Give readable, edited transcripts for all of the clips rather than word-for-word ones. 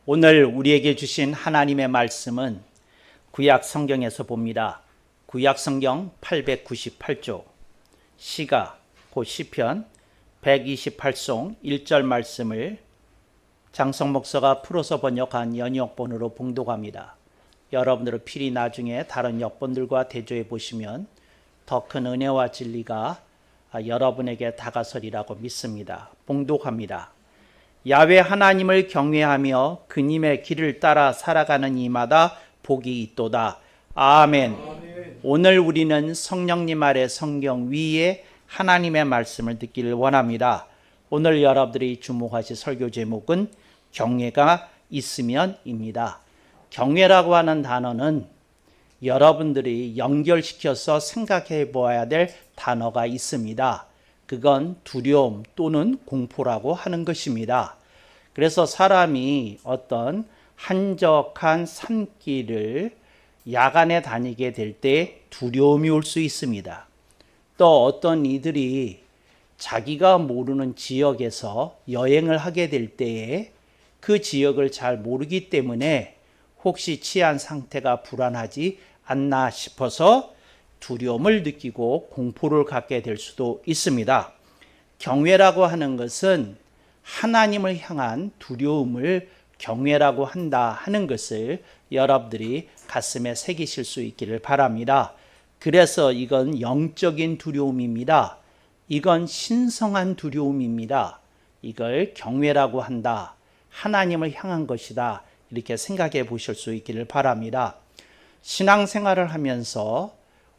오늘 우리에게 주신 하나님의 말씀은 구약 성경에서 봅니다. 구약 성경 898조 시가 곧 시편 128송 1절 말씀을 장성 목사가 풀어서 번역한 연역본으로 봉독합니다. 여러분들은 필히 나중에 다른 역본들과 대조해 보시면 더 큰 은혜와 진리가 여러분에게 다가서리라고 믿습니다. 봉독합니다. 야훼 하나님을 경외하며 그님의 길을 따라 살아가는 이마다 복이 있도다. 아멘. 오늘 우리는 성령님 아래 성경 위에 하나님의 말씀을 듣기를 원합니다. 오늘 여러분들이 주목하실 설교 제목은 경외가 있으면입니다. 경외라고 하는 단어는 여러분들이 연결시켜서 생각해 보아야 될 단어가 있습니다. 그건 두려움 또는 공포라고 하는 것입니다. 그래서 사람이 어떤 한적한 산길을 야간에 다니게 될 때 두려움이 올 수 있습니다. 또 어떤 이들이 자기가 모르는 지역에서 여행을 하게 될 때에 그 지역을 잘 모르기 때문에 혹시 치안 상태가 불안하지 않나 싶어서 두려움을 느끼고 공포를 갖게 될 수도 있습니다. 경외라고 하는 것은 하나님을 향한 두려움을 경외라고 한다 하는 것을 여러분들이 가슴에 새기실 수 있기를 바랍니다. 그래서 이건 영적인 두려움입니다. 이건 신성한 두려움입니다. 이걸 경외라고 한다. 하나님을 향한 것이다. 이렇게 생각해 보실 수 있기를 바랍니다. 신앙생활을 하면서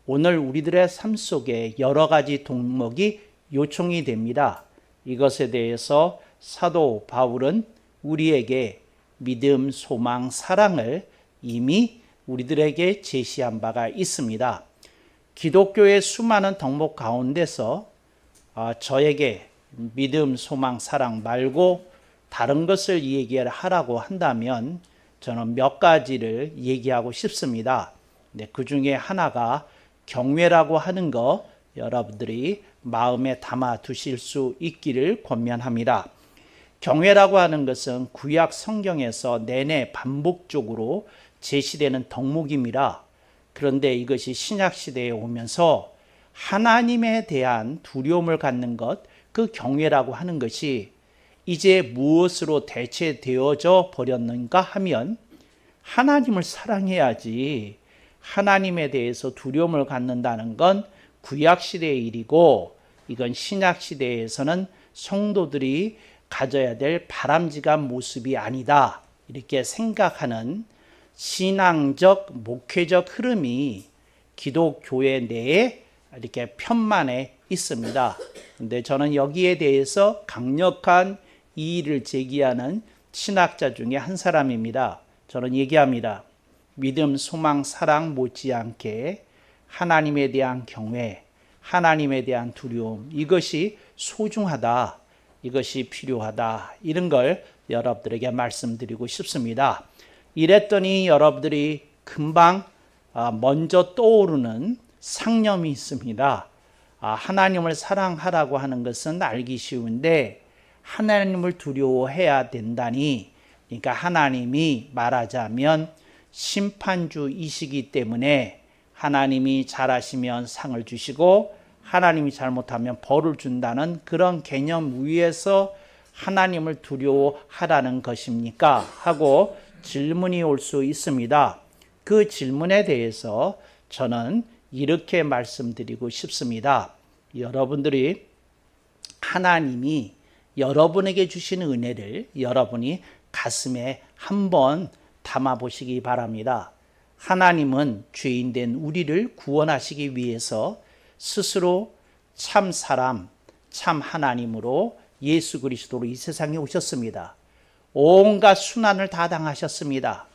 오늘 우리들의 삶 속에 여러 가지 덕목이 요청이 됩니다. 이것에 대해서 사도 바울은 우리에게 믿음, 소망, 사랑을 이미 우리들에게 제시한 바가 있습니다. 기독교의 수많은 덕목 가운데서 저에게 믿음, 소망, 사랑 말고 다른 것을 얘기하라고 한다면 저는 몇 가지를 얘기하고 싶습니다. 그 중에 하나가 경외라고 하는 거 여러분들이 마음에 담아 두실 수 있기를 권면합니다. 경외라고 하는 것은 구약 성경에서 내내 반복적으로 제시되는 덕목입니다. 그런데 이것이 신약 시대에 오면서 하나님에 대한 두려움을 갖는 것, 그 경외라고 하는 것이 이제 무엇으로 대체되어져 버렸는가 하면 하나님을 사랑해야지 하나님에 대해서 두려움을 갖는다는 건 구약시대의 일이고 이건 신약시대에서는 성도들이 가져야 될 바람직한 모습이 아니다. 이렇게 생각하는 신앙적, 목회적 흐름이 기독교회 내에 이렇게 편만에 있습니다. 근데 저는 여기에 대해서 강력한 이의를 제기하는 신학자 중에 한 사람입니다. 저는 얘기합니다. 믿음, 소망, 사랑 못지않게 하나님에 대한 경외, 하나님에 대한 두려움, 이것이 소중하다, 이것이 필요하다, 이런 걸 여러분들에게 말씀드리고 싶습니다. 이랬더니 여러분들이 금방 먼저 떠오르는 상념이 있습니다. 하나님을 사랑하라고 하는 것은 알기 쉬운데 하나님을 두려워해야 된다니, 그러니까 하나님이 말하자면 심판주이시기 때문에 하나님이 잘하시면 상을 주시고 하나님이 잘못하면 벌을 준다는 그런 개념 위에서 하나님을 두려워하라는 것입니까? 하고 질문이 올 수 있습니다. 그 질문에 대해서 저는 이렇게 말씀드리고 싶습니다. 여러분들이 하나님이 여러분에게 주시는 은혜를 여러분이 가슴에 한번 담아보시기 바랍니다. 하나님은 죄인된 우리를 구원하시기 위해서 스스로 참 사람, 참 하나님으로 예수 그리스도로 이 세상에 오셨습니다. 온갖 순환을 다 당하셨습니다.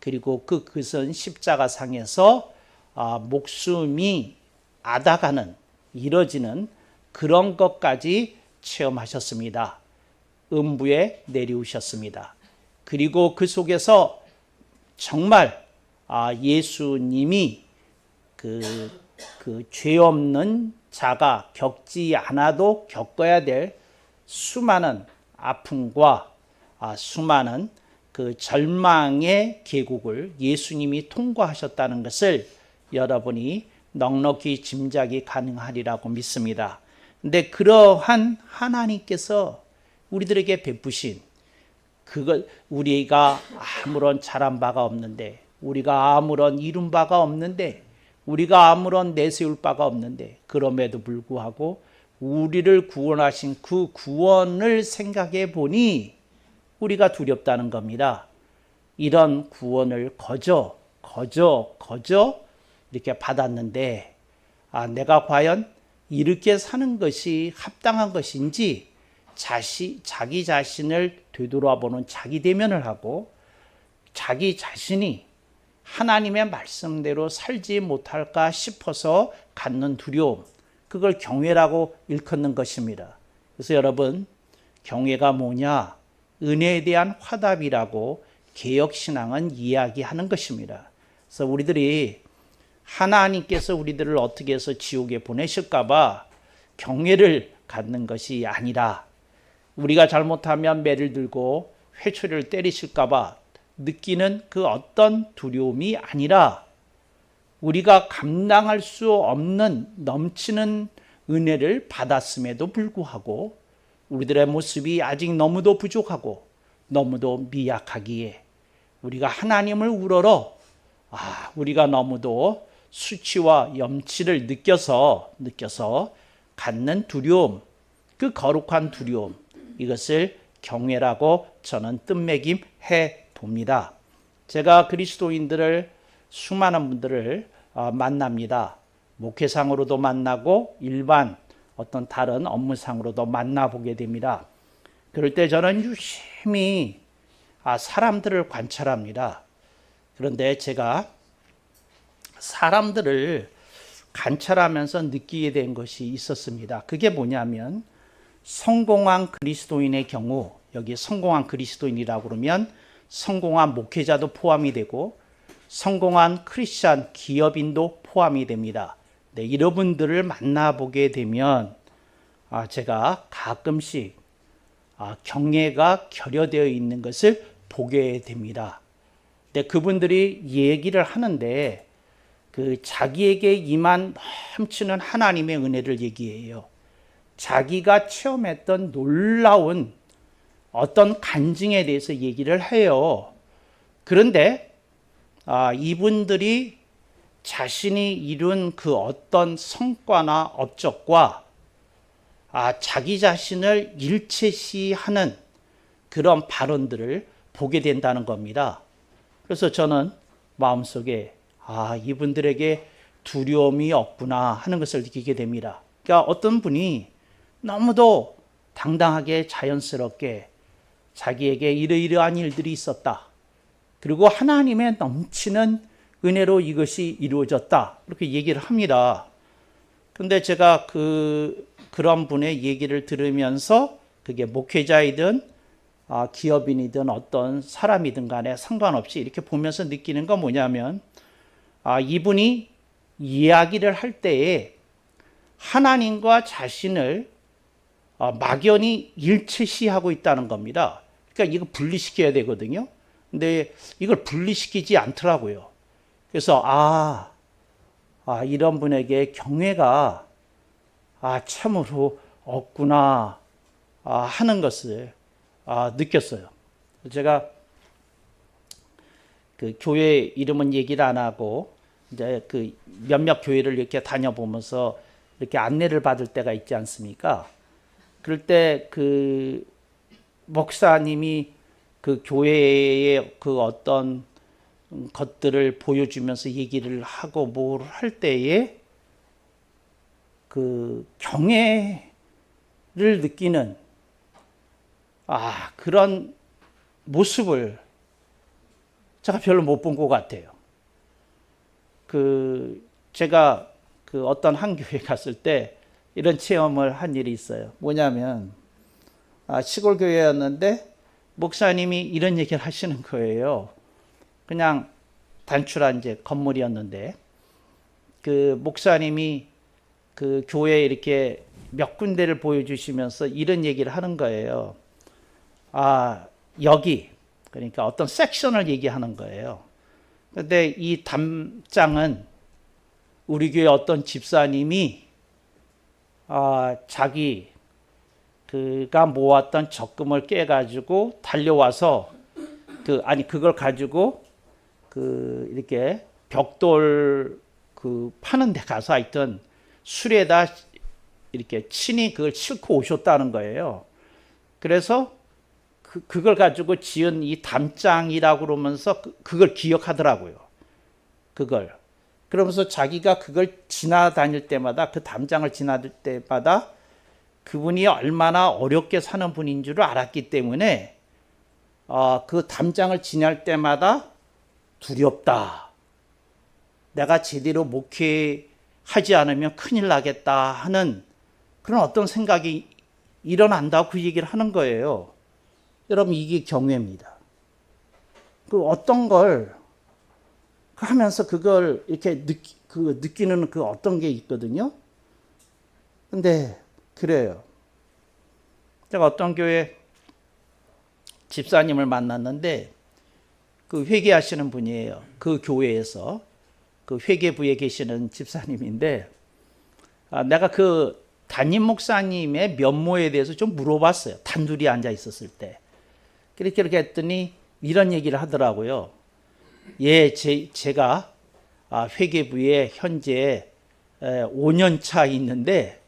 그리고 그것은 십자가상에서 목숨이 앗아가는, 이뤄지는 그런 것까지 체험하셨습니다. 음부에 내려오셨습니다. 그리고 그 속에서 정말 예수님이 그 죄 없는 자가 겪지 않아도 겪어야 될 수많은 아픔과 수많은 그 절망의 계곡을 예수님이 통과하셨다는 것을 여러분이 넉넉히 짐작이 가능하리라고 믿습니다. 근데 그러한 하나님께서 우리들에게 베푸신 그걸 우리가 아무런 잘한 바가 없는데, 우리가 아무런 이룬 바가 없는데, 우리가 아무런 내세울 바가 없는데, 그럼에도 불구하고 우리를 구원하신 그 구원을 생각해 보니 우리가 두렵다는 겁니다. 이런 구원을 거저 이렇게 받았는데 내가 과연 이렇게 사는 것이 합당한 것인지 자기 자신을 되돌아보는 자기 대면을 하고 자기 자신이 하나님의 말씀대로 살지 못할까 싶어서 갖는 두려움, 그걸 경외라고 일컫는 것입니다. 그래서 여러분, 경외가 뭐냐? 은혜에 대한 화답이라고 개혁신앙은 이야기하는 것입니다. 그래서 우리들이 하나님께서 우리들을 어떻게 해서 지옥에 보내실까 봐 경외를 갖는 것이 아니라, 우리가 잘못하면 매를 들고 회초리를 때리실까 봐 느끼는 그 어떤 두려움이 아니라, 우리가 감당할 수 없는 넘치는 은혜를 받았음에도 불구하고 우리들의 모습이 아직 너무도 부족하고 너무도 미약하기에 우리가 하나님을 우러러 우리가 너무도 수치와 염치를 느껴서 갖는 두려움, 그 거룩한 두려움, 이것을 경외라고 저는 뜻매김해 봅니다. 제가 그리스도인들을, 수많은 분들을 만납니다. 목회상으로도 만나고 일반 어떤 다른 업무상으로도 만나보게 됩니다. 그럴 때 저는 유심히 사람들을 관찰합니다. 그런데 제가 사람들을 관찰하면서 느끼게 된 것이 있었습니다. 그게 뭐냐면, 성공한 그리스도인의 경우, 여기 성공한 그리스도인이라고 그러면 성공한 목회자도 포함이 되고 성공한 크리스찬 기업인도 포함이 됩니다. 네, 이런 분들을 만나보게 되면 제가 가끔씩 경외가 결여되어 있는 것을 보게 됩니다. 근데 그분들이 얘기를 하는데 그 자기에게 임한 넘치는 하나님의 은혜를 얘기해요. 자기가 체험했던 놀라운 어떤 간증에 대해서 얘기를 해요. 그런데 이분들이 자신이 이룬 그 어떤 성과나 업적과 자기 자신을 일체시하는 그런 발언들을 보게 된다는 겁니다. 그래서 저는 마음속에 이분들에게 두려움이 없구나 하는 것을 느끼게 됩니다. 그러니까 어떤 분이 너무도 당당하게 자연스럽게 자기에게 이러이러한 일들이 있었다, 그리고 하나님의 넘치는 은혜로 이것이 이루어졌다, 이렇게 얘기를 합니다. 그런데 제가 그런 분의 얘기를 들으면서, 그게 목회자이든 기업인이든 어떤 사람이든 간에 상관없이 이렇게 보면서 느끼는 건 뭐냐면, 이분이 이야기를 할 때에 하나님과 자신을 막연히 일체시하고 있다는 겁니다. 그러니까 이거 분리시켜야 되거든요. 근데 이걸 분리시키지 않더라고요. 그래서 이런 분에게 경외가 참으로 없구나 하는 것을 느꼈어요. 제가 그 교회 이름은 얘기를 안 하고 이제 그 몇몇 교회를 이렇게 다녀보면서 이렇게 안내를 받을 때가 있지 않습니까? 그럴 때 그 목사님이 그 교회의 그 어떤 것들을 보여주면서 얘기를 하고 뭘 할 때에 그 경외를 느끼는 그런 모습을 제가 별로 못 본 것 같아요. 제가 어떤 한 교회 갔을 때 이런 체험을 한 일이 있어요. 뭐냐면 시골 교회였는데 목사님이 이런 얘기를 하시는 거예요. 그냥 단출한 이제 건물이었는데 목사님이 교회에 이렇게 몇 군데를 보여주시면서 이런 얘기를 하는 거예요. 여기, 그러니까 어떤 섹션을 얘기하는 거예요. 근데 이 담장은 우리 교회 어떤 집사님이 자기가 모았던 적금을 깨가지고 달려와서 그걸 가지고 이렇게 벽돌 파는 데 가서 하여튼 술에다 이렇게 친히 그걸 싣고 오셨다는 거예요. 그래서 그걸 가지고 지은 이 담장이라고 그러면서 그걸 기억하더라고요. 그러면서 자기가 그걸 지나다닐 때마다 그 담장을 지나들 때마다 그분이 얼마나 어렵게 사는 분인 줄 알았기 때문에 그 담장을 지날 때마다 두렵다. 내가 제대로 목회하지 않으면 큰일 나겠다 하는 그런 어떤 생각이 일어난다고 그 얘기를 하는 거예요. 여러분, 이게 경외입니다. 어떤 걸 하면서 그걸 이렇게 느끼는 어떤 게 있거든요. 근데 그래요. 제가 어떤 교회 집사님을 만났는데 회계하시는 분이에요. 그 교회에서 회계부에 계시는 집사님인데 내가 담임 목사님의 면모에 대해서 좀 물어봤어요. 단둘이 앉아 있었을 때. 그렇게 했더니 이런 얘기를 하더라고요. 제가 회계부에 현재 5년 차 있는데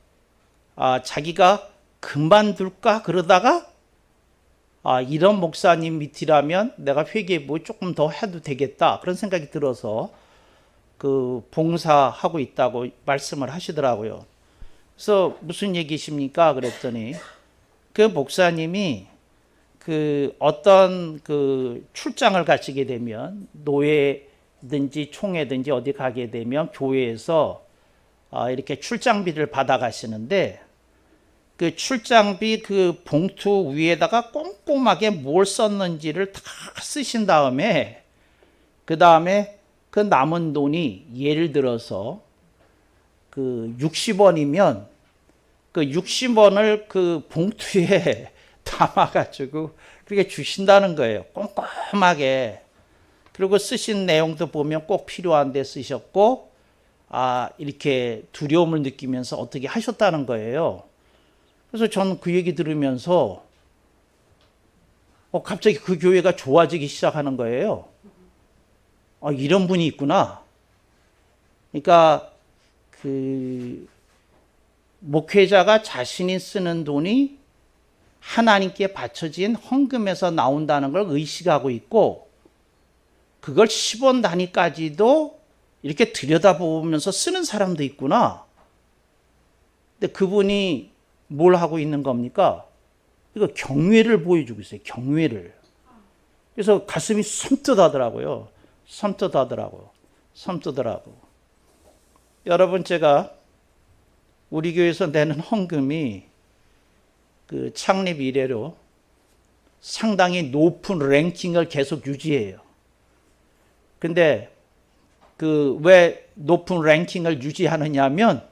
자기가 그만둘까 그러다가 이런 목사님 밑이라면 내가 회계부 조금 더 해도 되겠다 그런 생각이 들어서 봉사하고 있다고 말씀을 하시더라고요. 그래서 무슨 얘기십니까? 그랬더니 목사님이 어떤 출장을 가시게 되면 노회든지 총회든지 어디 가게 되면 교회에서 이렇게 출장비를 받아 가시는데 출장비 봉투 위에다가 꼼꼼하게 뭘 썼는지를 다 쓰신 다음에 그 남은 돈이 예를 들어서 60원이면 60원을 봉투에 담아가지고 그렇게 주신다는 거예요. 꼼꼼하게. 그리고 쓰신 내용도 보면 꼭 필요한 데 쓰셨고 이렇게 두려움을 느끼면서 어떻게 하셨다는 거예요. 그래서 저는 그 얘기 들으면서 갑자기 그 교회가 좋아지기 시작하는 거예요. 이런 분이 있구나. 그러니까 목회자가 자신이 쓰는 돈이 하나님께 바쳐진 헌금에서 나온다는 걸 의식하고 있고 그걸 10원 단위까지도 이렇게 들여다보면서 쓰는 사람도 있구나. 근데 그분이 뭘 하고 있는 겁니까? 이거 경외를 보여주고 있어요. 경외를. 그래서 가슴이 섬뜩하더라고요. 섬뜩하더라고. 여러분, 제가 우리 교회에서 내는 헌금이 창립 이래로 상당히 높은 랭킹을 계속 유지해요. 근데 왜 높은 랭킹을 유지하느냐면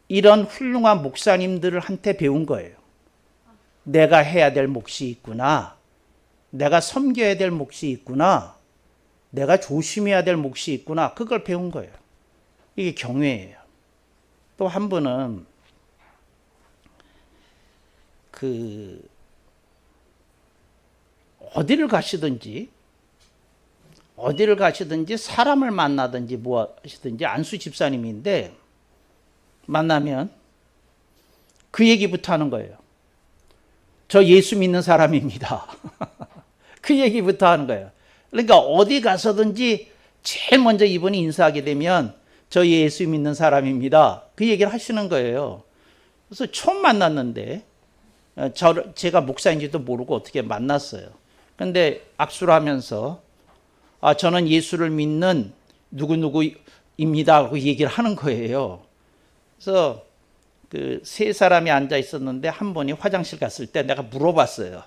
이런 훌륭한 목사님들한테 배운 거예요. 내가 해야 될 몫이 있구나. 내가 섬겨야 될 몫이 있구나. 내가 조심해야 될 몫이 있구나. 그걸 배운 거예요. 이게 경외예요. 또 한 분은 어디를 가시든지 사람을 만나든지 뭐 하시든지 안수 집사님인데 만나면 그 얘기부터 하는 거예요. 저 예수 믿는 사람입니다. 그 얘기부터 하는 거예요. 그러니까 어디 가서든지 제일 먼저 이분이 인사하게 되면 저 예수 믿는 사람입니다. 그 얘기를 하시는 거예요. 그래서 처음 만났는데 제가 목사인지도 모르고 어떻게 만났어요. 근데 악수를 하면서 저는 예수를 믿는 누구누구입니다 하고 얘기를 하는 거예요. 그래서 그 세 사람이 앉아 있었는데 한 분이 화장실 갔을 때 내가 물어봤어요.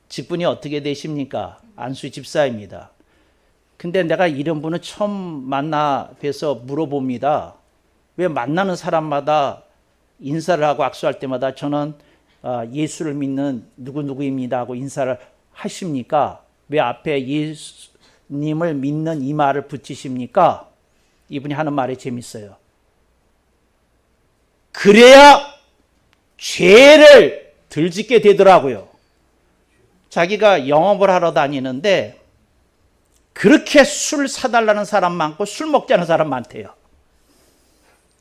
직분이 어떻게 되십니까? 안수 집사입니다. 근데 내가 이런 분은 처음 만나 뵈서 물어봅니다. 왜 만나는 사람마다 인사를 하고 악수할 때마다 저는 예수를 믿는 누구누구입니다 하고 인사를 하십니까? 왜 앞에 예수님을 믿는 이 말을 붙이십니까? 이분이 하는 말이 재밌어요. 그래야 죄를 덜 짓게 되더라고요. 자기가 영업을 하러 다니는데 그렇게 술 사달라는 사람 많고 술 먹지 않은 사람 많대요.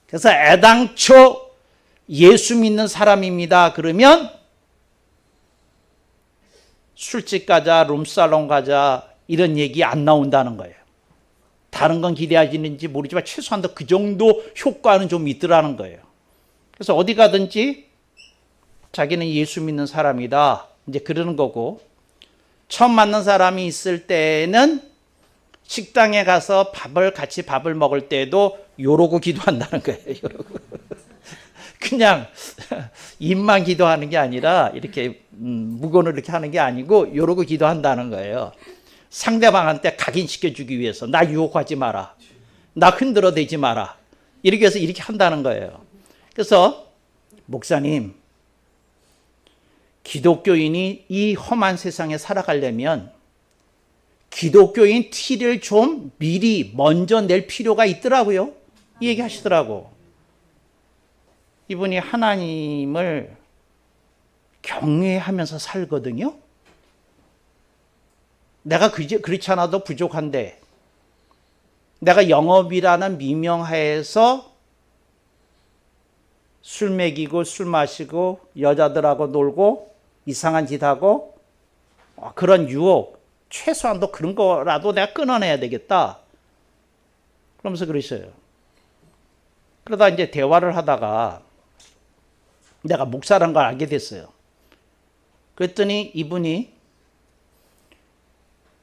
그래서 애당초 예수 믿는 사람입니다 그러면 술집 가자, 룸살롱 가자 이런 얘기 안 나온다는 거예요. 다른 건 기대하지는지 모르지만 최소한도 그 정도 효과는 좀 있더라는 거예요. 그래서 어디 가든지 자기는 예수 믿는 사람이다 이제 그러는 거고, 처음 만난 사람이 있을 때는 식당에 가서 같이 밥을 먹을 때도 요러고 기도한다는 거예요. 요러고. 그냥 입만 기도하는 게 아니라 이렇게 무건을 이렇게 하는 게 아니고 요러고 기도한다는 거예요. 상대방한테 각인시켜주기 위해서 나 유혹하지 마라, 나 흔들어대지 마라, 이렇게 해서 이렇게 한다는 거예요. 그래서 목사님, 기독교인이 이 험한 세상에 살아가려면 기독교인 티를 좀 미리 먼저 낼 필요가 있더라고요. 이 얘기 하시더라고. 이분이 하나님을 경외하면서 살거든요. 내가 그렇지 않아도 부족한데 내가 영업이라는 미명하에서 술 먹이고 술 마시고 여자들하고 놀고 이상한 짓 하고 그런 유혹, 최소한도 그런 거라도 내가 끊어내야 되겠다 그러면서 그러셔요. 그러다 이제 대화를 하다가 내가 목사라는 걸 알게 됐어요. 그랬더니 이분이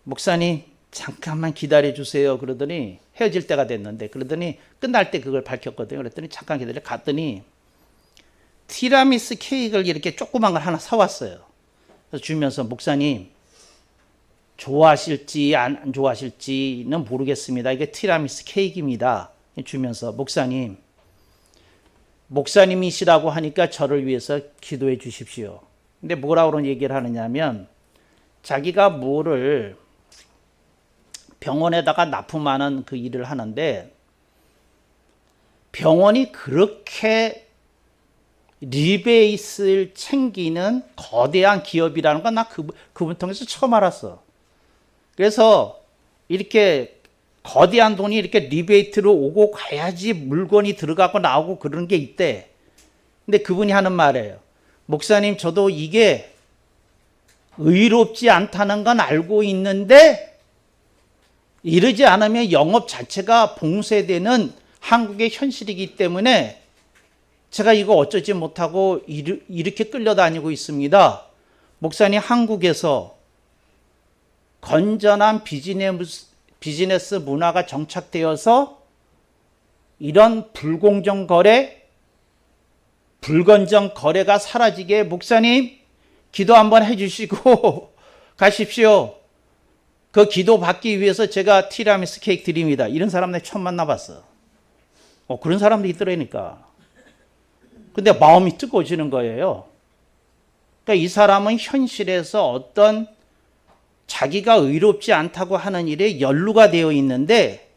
목사님 잠깐만 기다려 주세요 그러더니 헤어질 때가 됐는데, 그러더니 끝날 때 그걸 밝혔거든요. 그랬더니 잠깐 기다려 갔더니 티라미수 케이크를 이렇게 조그만 걸 하나 사왔어요. 그래서 주면서 목사님 좋아하실지 안 좋아하실지는 모르겠습니다. 이게 티라미수 케이크입니다. 주면서 목사님이시라고 하니까 저를 위해서 기도해 주십시오. 근데 뭐라고 얘기를 하느냐면 자기가 뭐를 병원에다가 납품하는 그 일을 하는데 병원이 그렇게 리베이트를 챙기는 거대한 기업이라는 건 나 그분 통해서 처음 알았어. 그래서 이렇게 거대한 돈이 이렇게 리베이트로 오고 가야지 물건이 들어가고 나오고 그런 게 있대. 근데 그분이 하는 말이에요. 목사님, 저도 이게 의롭지 않다는 건 알고 있는데 이러지 않으면 영업 자체가 봉쇄되는 한국의 현실이기 때문에 제가 이거 어쩌지 못하고 이렇게 끌려다니고 있습니다. 목사님, 한국에서 건전한 비즈니스 문화가 정착되어서 이런 불공정 거래, 불건전 거래가 사라지게 목사님 기도 한번 해주시고 가십시오. 그 기도 받기 위해서 제가 티라미수 케이크 드립니다. 이런 사람들 처음 만나봤어. 그런 사람도 있더라니까. 근데 마음이 뜨거워지는 거예요. 그러니까 이 사람은 현실에서 어떤 자기가 의롭지 않다고 하는 일에 연루가 되어 있는데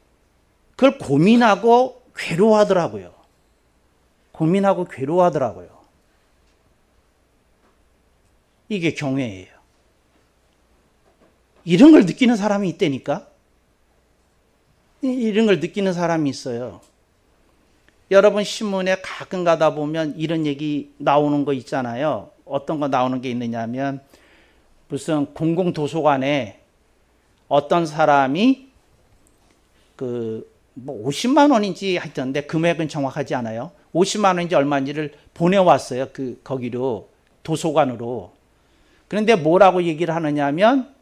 그걸 고민하고 괴로워하더라고요. 이게 경외예요. 이런 걸 느끼는 사람이 있다니까. 이런 걸 느끼는 사람이 있어요. 여러분 신문에 가끔 가다 보면 이런 얘기 나오는 거 있잖아요. 어떤 거 나오는 게 있느냐면 무슨 공공도서관에 어떤 사람이 뭐 50만 원인지 하여튼데 금액은 정확하지 않아요. 50만 원인지 얼마인지를 보내왔어요. 거기로 도서관으로. 그런데 뭐라고 얘기를 하느냐면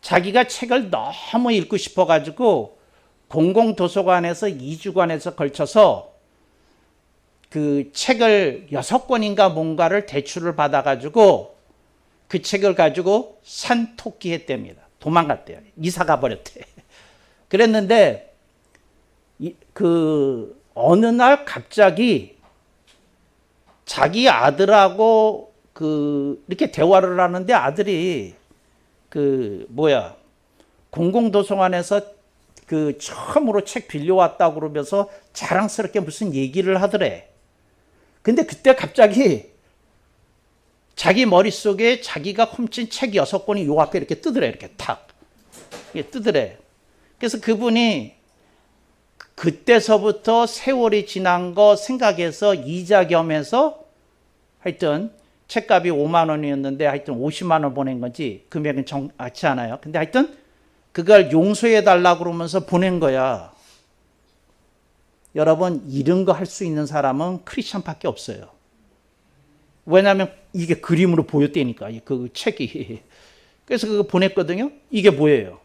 자기가 책을 너무 읽고 싶어가지고 공공도서관에서 2주간에서 걸쳐서 그 책을 6권인가 뭔가를 대출을 받아가지고 그 책을 가지고 산토끼했답니다. 도망갔대요. 이사 가버렸대. 그랬는데 그 어느 날 갑자기 자기 아들하고 그 이렇게 대화를 하는데 아들이 공공도서관에서 그 처음으로 책 빌려왔다고 그러면서 자랑스럽게 무슨 얘기를 하더래. 근데 그때 갑자기 자기 머릿속에 자기가 훔친 책 6권이 요 앞에 이렇게 뜨더래. 이렇게 탁. 이게 뜨더래. 그래서 그분이 그때서부터 세월이 지난 거 생각해서 이자 겸해서 하여튼 책값이 5만 원이었는데 하여튼 50만 원 보낸 건지 금액은 정확치 않아요. 근데 하여튼 그걸 용서해 달라고 그러면서 보낸 거야. 여러분, 이런 거 할 수 있는 사람은 크리스천밖에 없어요. 왜냐하면 이게 그림으로 보였다니까, 그 책이. 그래서 그거 보냈거든요. 이게 뭐예요?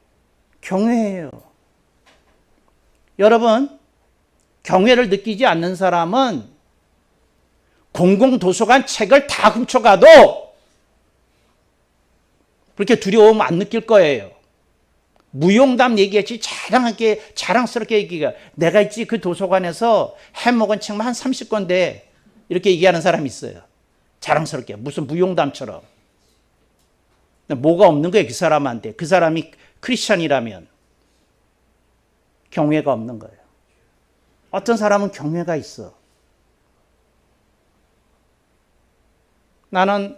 경외예요. 여러분, 경외를 느끼지 않는 사람은 공공도서관 책을 다 훔쳐가도 그렇게 두려움 안 느낄 거예요. 무용담 얘기했지 자랑스럽게 얘기가 내가 있지 그 도서관에서 해먹은 책만 한 30권 돼. 이렇게 얘기하는 사람이 있어요. 자랑스럽게 무슨 무용담처럼. 뭐가 없는 거예요 그 사람한테. 그 사람이 크리스천이라면 경외가 없는 거예요. 어떤 사람은 경외가 있어. 나는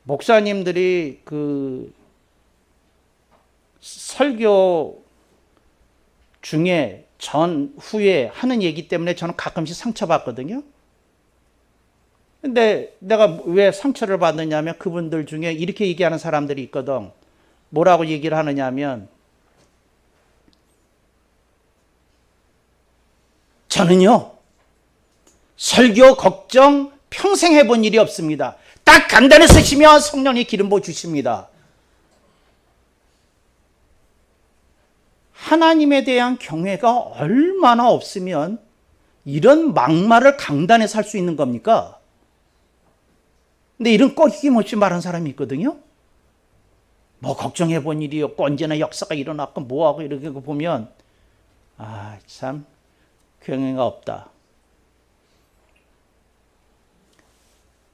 목사님들이 그 설교 중에 후에 하는 얘기 때문에 저는 가끔씩 상처받거든요. 근데 내가 왜 상처를 받느냐면 그분들 중에 이렇게 얘기하는 사람들이 있거든. 뭐라고 얘기를 하느냐면 저는요 설교 걱정 평생 해본 일이 없습니다. 딱 간단히 쓰시면 성령이 기름 부어 주십니다. 하나님에 대한 경외가 얼마나 없으면 이런 막말을 강단에 살 수 있는 겁니까? 근데 이런 꺼리낌없이 말하는 사람이 있거든요. 뭐 걱정해 본 일이 없고 언제나 역사가 일어났고 뭐하고 이렇게 보면 참 경외가 없다.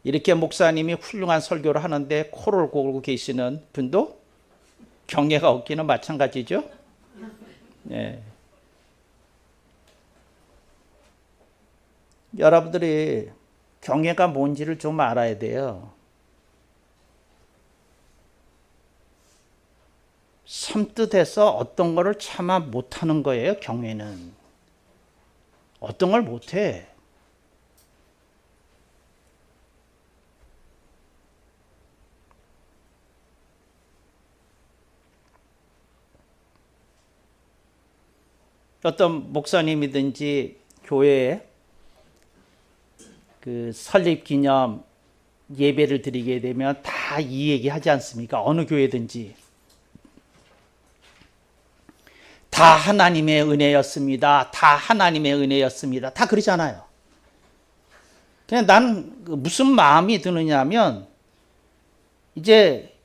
이렇게 목사님이 훌륭한 설교를 하는데 코를 골고 계시는 분도 경외가 없기는 마찬가지죠. 네. 여러분들이 경외가 뭔지를 좀 알아야 돼요. 섬뜩해서 어떤 거를 참아 못하는 거예요. 경외는. 어떤 걸 못해. 어떤 목사님이든지 교회에 그 설립 기념 예배를 드리게 되면 다 이 얘기 하지 않습니까? 어느 교회든지. 다 하나님의 은혜였습니다. 다 하나님의 은혜였습니다. 다 그러잖아요. 그냥 나는 무슨 마음이 드느냐면 이제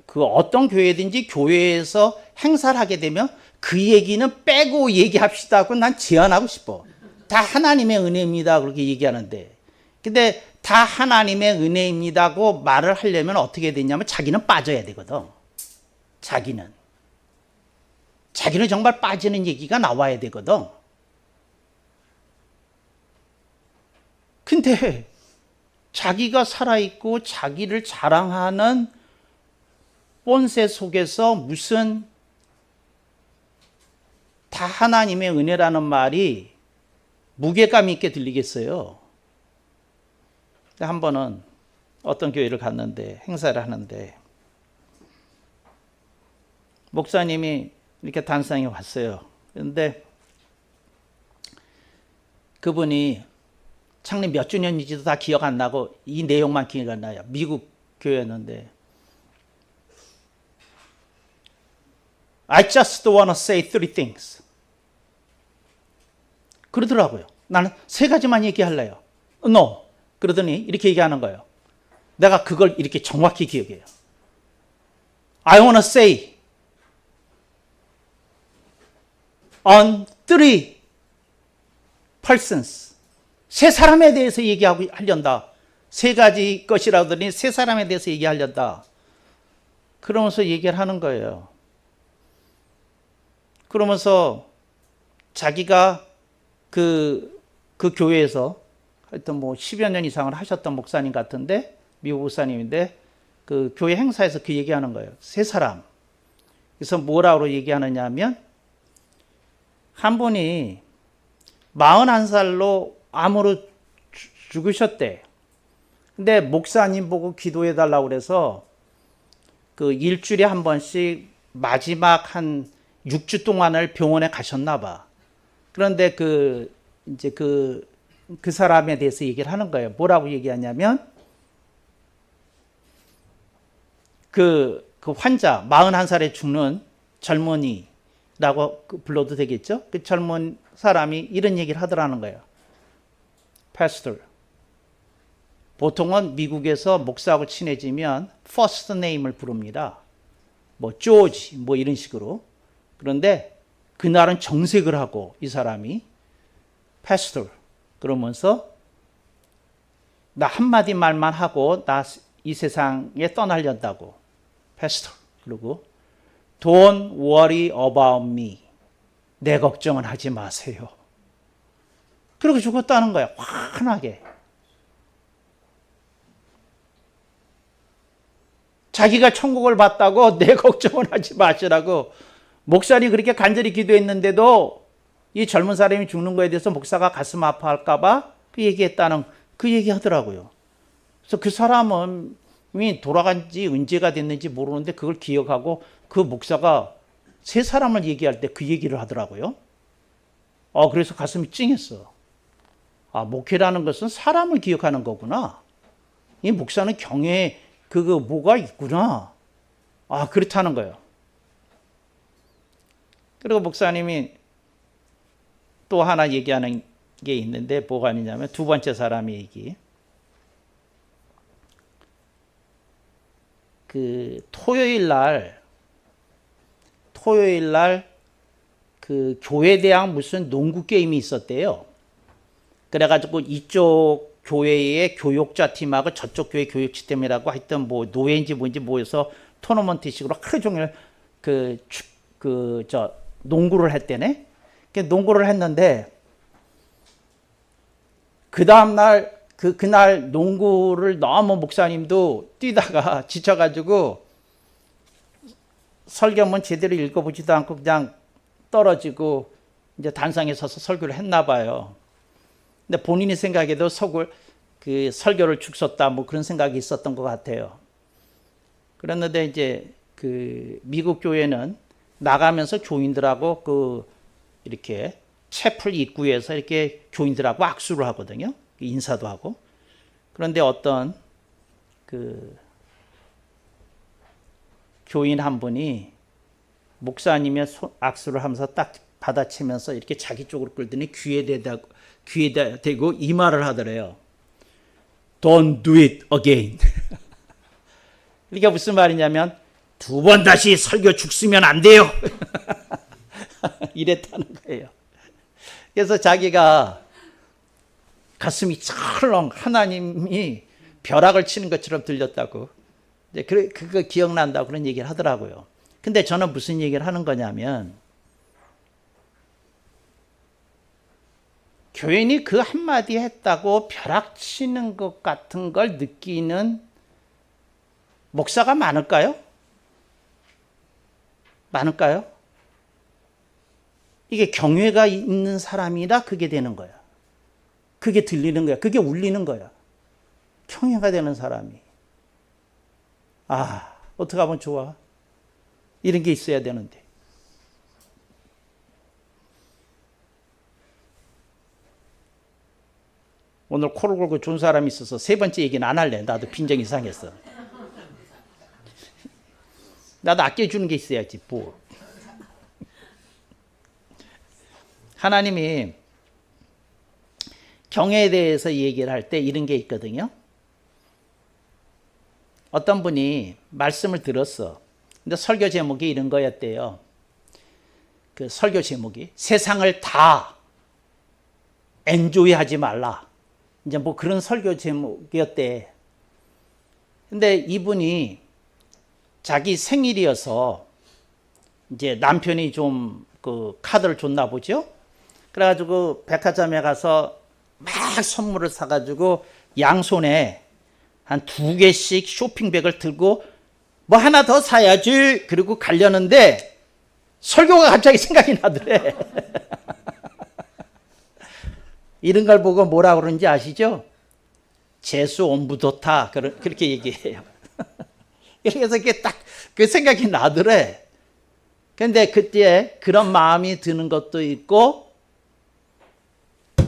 그 어떤 교회든지 교회에서 행사를 하게 되면 그 얘기는 빼고 얘기합시다고 난 제안하고 싶어. 다 하나님의 은혜입니다. 그렇게 얘기하는데. 근데 다 하나님의 은혜입니다고 말을 하려면 어떻게 되냐면 자기는 빠져야 되거든. 자기는 정말 빠지는 얘기가 나와야 되거든. 근데 자기가 살아있고 자기를 자랑하는 본세 속에서 무슨 다 하나님의 은혜라는 말이 무게감 있게 들리겠어요. 한 번은 어떤 교회를 갔는데 행사를 하는데 목사님이 이렇게 단상에 왔어요. 그런데 그분이 창립 몇 주년인지도 다 기억 안 나고 이 내용만 기억 안 나요. 미국 교회였는데 I just want to say three things. 그러더라고요. 나는 세 가지만 얘기할래요. No. 그러더니 이렇게 얘기하는 거예요. 내가 그걸 이렇게 정확히 기억해요. I want to say on three persons. 세 사람에 대해서 얘기하고 하련다. 세 가지 것이라더니 세 사람에 대해서 얘기하련다. 그러면서 얘기를 하는 거예요. 그러면서 자기가 그 교회에서 하여튼 뭐 10여 년 이상을 하셨던 목사님 같은데, 미국 목사님인데, 그 교회 행사에서 그 얘기하는 거예요. 세 사람. 그래서 뭐라고 얘기하느냐 하면, 한 분이 41살로 암으로 죽으셨대. 근데 목사님 보고 기도해 달라고 그래서 그 일주일에 한 번씩 마지막 한 6주 동안을 병원에 가셨나 봐. 그런데 이제 그 사람에 대해서 얘기를 하는 거예요. 뭐라고 얘기하냐면, 그 환자, 41살에 죽는 젊은이라고 불러도 되겠죠? 그 젊은 사람이 이런 얘기를 하더라는 거예요. Pastor. 보통은 미국에서 목사하고 친해지면 first name을 부릅니다. 뭐 조지 뭐 이런 식으로. 그런데 그날은 정색을 하고 이 사람이 Pastor 그러면서 나 한마디 말만 하고 나 이 세상에 떠나려다고. Pastor. 그리고 Don't worry about me. 내 걱정은 하지 마세요. 그러고 죽었다는 거야. 환하게. 자기가 천국을 봤다고 내 걱정은 하지 마시라고. 목사님 그렇게 간절히 기도했는데도 이 젊은 사람이 죽는 거에 대해서 목사가 가슴 아파할까 봐 그 얘기했다는 그 얘기 하더라고요. 그래서 그 사람은 이미 돌아간 지 언제가 됐는지 모르는데 그걸 기억하고 그 목사가 세 사람을 얘기할 때 그 얘기를 하더라고요. 그래서 가슴이 찡했어. 목회라는 것은 사람을 기억하는 거구나. 이 목사는 경외에 뭐가 있구나. 그렇다는 거예요. 그리고 목사님이 또 하나 얘기하는 게 있는데 뭐가 아니냐면 두 번째 사람의 얘기. 토요일 날 그 교회 대항 무슨 농구 게임이 있었대요. 그래가지고 이쪽 교회의 교육자 팀하고 저쪽 교회 교육자 팀이라고 하여튼 뭐 노예인지 뭔지 모여서 토너먼트식으로 하루 종일 농구를 했대네. 농구를 했는데 그 다음날 그날 농구를 너무 목사님도 뛰다가 지쳐가지고 설교문 제대로 읽어보지도 않고 그냥 떨어지고 이제 단상에 서서 설교를 했나 봐요. 근데 본인이 생각해도 설교를 죽섰다 뭐 그런 생각이 있었던 것 같아요. 그랬는데 이제 미국 교회는 나가면서 교인들하고 이렇게 채플 입구에서 이렇게 교인들하고 악수를 하거든요. 인사도 하고. 그런데 어떤 교인 한 분이 목사님의 악수를 하면서 딱 받아치면서 이렇게 자기 쪽으로 끌더니 귀에 대고 이 말을 하더래요. Don't do it again. 이게 무슨 말이냐면 두 번 다시 설교 죽쓰면 안 돼요. 이랬다는 거예요. 그래서 자기가 가슴이 철렁 하나님이 벼락을 치는 것처럼 들렸다고. 그거 기억난다고 그런 얘기를 하더라고요. 근데 저는 무슨 얘기를 하는 거냐면 교인이 그 한마디 했다고 벼락 치는 것 같은 걸 느끼는 목사가 많을까요? 많을까요? 이게 경외가 있는 사람이라 그게 되는 거야. 그게 들리는 거야. 그게 울리는 거야. 경외가 되는 사람이. 어떻게 하면 좋아? 이런 게 있어야 되는데. 오늘 코를 골고 좋은 사람이 있어서 세 번째 얘기는 안 할래. 나도 빈정이 상했어. 나도 아껴주는 게 있어야지. 뭐. 하나님이 경외에 대해서 얘기를 할 때 이런 게 있거든요. 어떤 분이 말씀을 들었어. 근데 설교 제목이 이런 거였대요. 그 설교 제목이 세상을 다 엔조이하지 말라. 이제 뭐 그런 설교 제목이었대. 근데 이분이 자기 생일이어서 이제 남편이 좀 그 카드를 줬나 보죠. 그래가지고 백화점에 가서 막 선물을 사가지고 양손에 한 2개씩 쇼핑백을 들고 뭐 하나 더 사야지. 그리고 가려는데 설교가 갑자기 생각이 나더래. 이런 걸 보고 뭐라 그러는지 아시죠? 재수 옴부도타 그렇게 얘기해요. 그래서 이게 딱 그 생각이 나더래. 근데 그때 그런 마음이 드는 것도 있고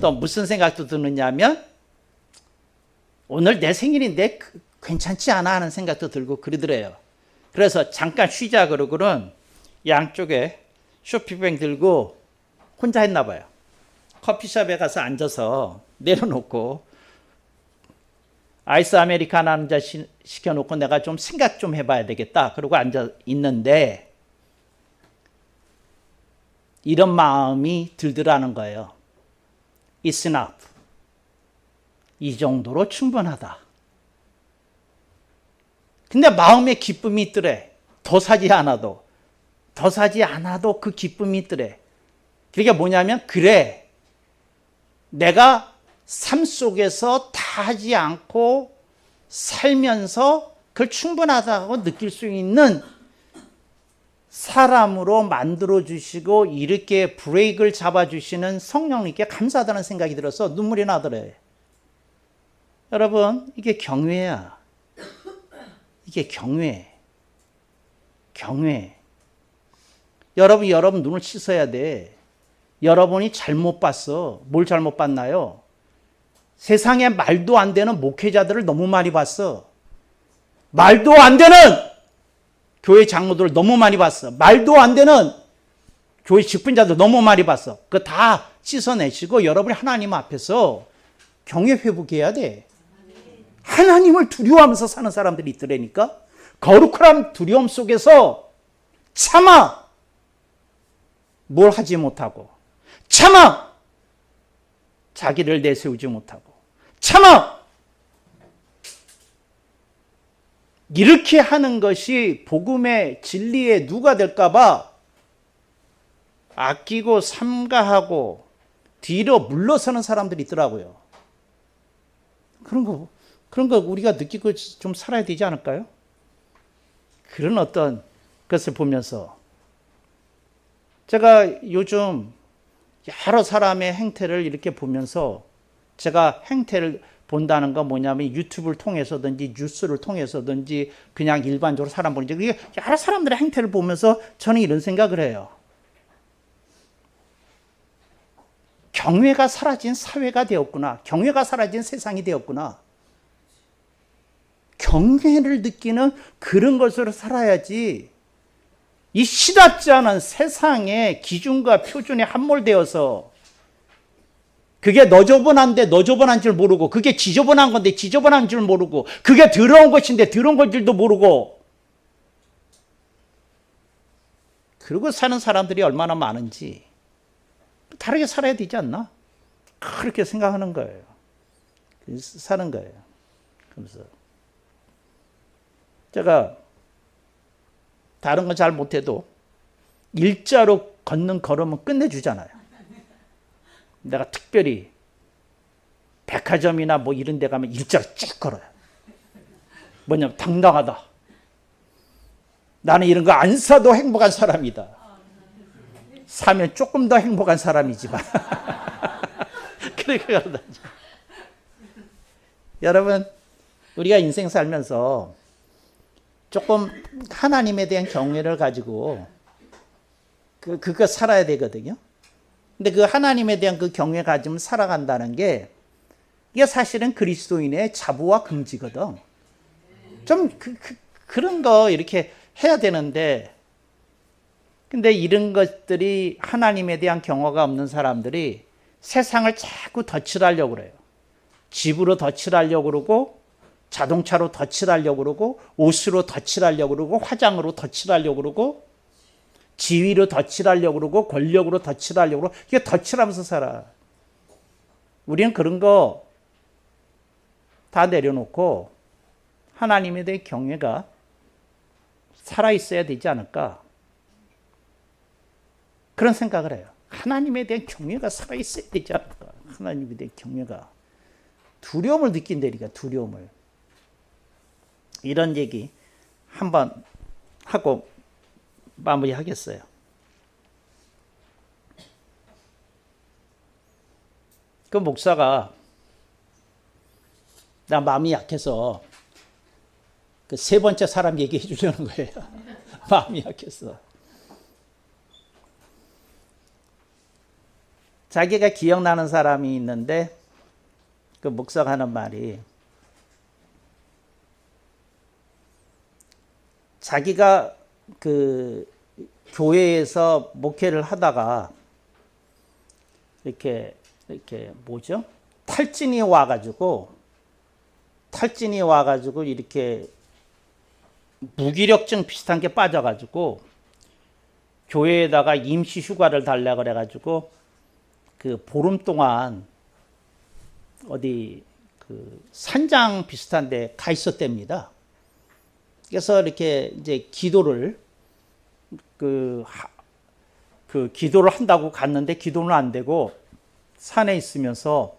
또 무슨 생각도 드느냐면 오늘 내 생일인데 괜찮지 않아 하는 생각도 들고 그러더래요. 그래서 잠깐 쉬자 그러고는 양쪽에 쇼핑백 들고 혼자 했나 봐요. 커피숍에 가서 앉아서 내려놓고 아이스 아메리카노 한 잔 시켜놓고 내가 좀 생각 좀 해봐야 되겠다. 그러고 앉아 있는데 이런 마음이 들더라는 거예요. It's enough. 이 정도로 충분하다. 근데 마음에 기쁨이 있더래. 더 사지 않아도 그 기쁨이 있더래. 그게 뭐냐면 그래 내가 삶 속에서 다 하지 않고 살면서 그걸 충분하다고 느낄 수 있는 사람으로 만들어주시고 이렇게 브레이크를 잡아주시는 성령님께 감사하다는 생각이 들어서 눈물이 나더래. 여러분 이게 경외야. 이게 경외. 여러분 눈을 씻어야 돼. 여러분이 잘못 봤어. 뭘 잘못 봤나요? 세상에 말도 안 되는 목회자들을 너무 많이 봤어. 말도 안 되는 교회 장로들을 너무 많이 봤어. 말도 안 되는 교회 직분자들 너무 많이 봤어. 그거 다 씻어내시고 여러분이 하나님 앞에서 경외 회복해야 돼. 하나님을 두려워하면서 사는 사람들이 있더라니까. 거룩한 두려움 속에서 참아 뭘 하지 못하고 참아 자기를 내세우지 못하고 참아 이렇게 하는 것이 복음의 진리의 누가 될까 봐 아끼고 삼가하고 뒤로 물러서는 사람들이 있더라고요. 그런 거 우리가 느끼고 좀 살아야 되지 않을까요? 그런 어떤 것을 보면서 제가 요즘 여러 사람의 행태를 이렇게 보면서 제가 행태를 본다는 건 뭐냐면 유튜브를 통해서든지 뉴스를 통해서든지 그냥 일반적으로 사람 보는지 그게 여러 사람들의 행태를 보면서 저는 이런 생각을 해요. 경외가 사라진 사회가 되었구나. 경외가 사라진 세상이 되었구나. 경외를 느끼는 그런 것으로 살아야지 이 시답지 않은 세상의 기준과 표준에 함몰되어서 그게 너저분한데 너저분한 줄 모르고 그게 지저분한 건데 지저분한 줄 모르고 그게 더러운 것인데 더러운 걸 줄도 모르고 그러고 사는 사람들이 얼마나 많은지 다르게 살아야 되지 않나? 그렇게 생각하는 거예요. 사는 거예요. 그러면서 제가 다른 건 잘 못해도 일자로 걷는 걸음은 끝내주잖아요. 내가 특별히 백화점이나 뭐 이런 데 가면 일자로 쭉 걸어요. 뭐냐면 당당하다. 나는 이런 거 안 사도 행복한 사람이다. 사면 조금 더 행복한 사람이지만 그렇게 걸어다니죠. 여러분 우리가 인생 살면서 조금 하나님에 대한 경외를 가지고 그거 살아야 되거든요. 근데 그 하나님에 대한 그 경외 가지면 살아간다는 게 이게 사실은 그리스도인의 자부와 금지거든. 좀 그런 거 이렇게 해야 되는데 근데 이런 것들이 하나님에 대한 경험가 없는 사람들이 세상을 자꾸 덧칠하려고 그래요. 집으로 덧칠하려고 그러고, 자동차로 덧칠하려고 그러고, 옷으로 덧칠하려고 그러고, 화장으로 덧칠하려고 그러고, 지위로 덧칠하려고 그러고, 권력으로 덧칠하려고 그러고, 이게 덧칠하면서 살아. 우리는 그런 거 다 내려놓고 하나님에 대한 경외가 살아있어야 되지 않을까? 그런 생각을 해요. 하나님에 대한 경외가 살아있어야 되지 않을까? 하나님에 대한 경외가. 두려움을 느낀다니까, 두려움을. 이런 얘기 한번 하고 마무리하겠어요. 그 목사가 나 마음이 약해서 그 세 번째 사람 얘기해 주려는 거예요. 마음이 약해서. 자기가 기억나는 사람이 있는데 그 목사가 하는 말이 자기가 그 교회에서 목회를 하다가 이렇게 뭐죠? 탈진이 와가지고 이렇게 무기력증 비슷한 게 빠져가지고 교회에다가 임시 휴가를 달라 그래가지고 그 보름 동안 어디 그 산장 비슷한 데 가 있었답니다. 그래서 이렇게 이제 기도를 기도를 한다고 갔는데 기도는 안 되고 산에 있으면서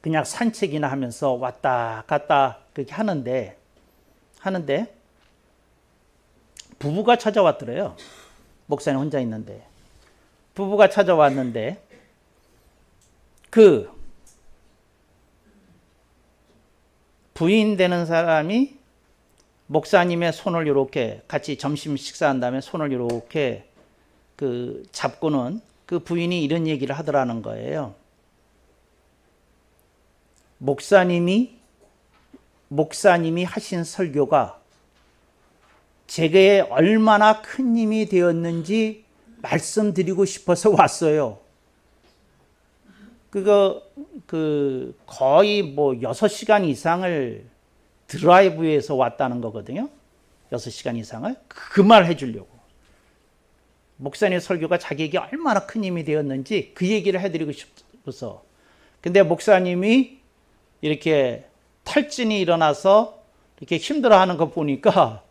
그냥 산책이나 하면서 왔다 갔다 그렇게 하는데 부부가 찾아왔더래요. 목사님 혼자 있는데 부부가 찾아왔는데 그 부인 되는 사람이 목사님의 손을 이렇게 같이 점심 식사한 다음에 손을 이렇게 그 잡고는 그 부인이 이런 얘기를 하더라는 거예요. 목사님이 하신 설교가 제게 얼마나 큰 힘이 되었는지 말씀드리고 싶어서 왔어요. 거의 뭐 6시간 이상을 드라이브에서 왔다는 거거든요. 6시간 이상을. 그 말 해주려고. 목사님의 설교가 자기에게 얼마나 큰 힘이 되었는지 그 얘기를 해드리고 싶어서. 근데 목사님이 이렇게 탈진이 일어나서 이렇게 힘들어하는 거 보니까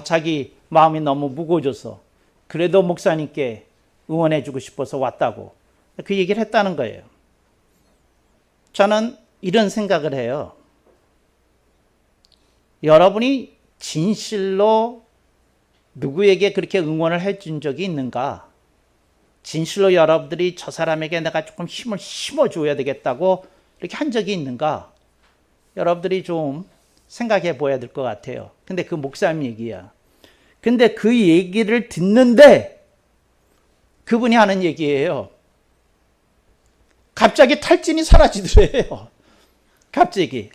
자기 마음이 너무 무거워져서 그래도 목사님께 응원해주고 싶어서 왔다고 그 얘기를 했다는 거예요. 저는 이런 생각을 해요. 여러분이 진실로 누구에게 그렇게 응원을 해준 적이 있는가? 진실로 여러분들이 저 사람에게 내가 조금 힘을 심어줘야 되겠다고 이렇게 한 적이 있는가? 여러분들이 좀 생각해 보아야 될 것 같아요. 근데 그 목사님 얘기야. 근데 그 얘기를 듣는데 그분이 하는 얘기예요. 갑자기 탈진이 사라지더래요. 갑자기.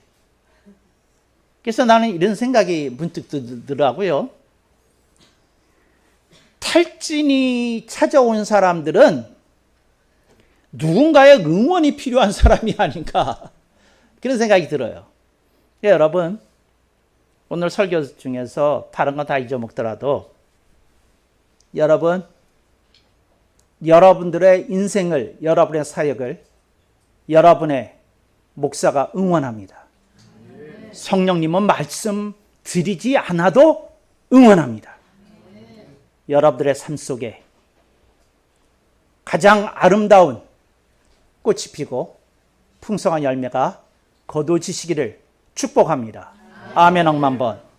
그래서 나는 이런 생각이 문득 들더라고요. 탈진이 찾아온 사람들은 누군가의 응원이 필요한 사람이 아닌가 그런 생각이 들어요. 여러분 오늘 설교 중에서 다른 건 다 잊어먹더라도 여러분들의 인생을 여러분의 사역을 여러분의 목사가 응원합니다. 성령님은 말씀 드리지 않아도 응원합니다. 여러분들의 삶 속에 가장 아름다운 꽃이 피고 풍성한 열매가 거두어지시기를 축복합니다. 아멘 억만 번.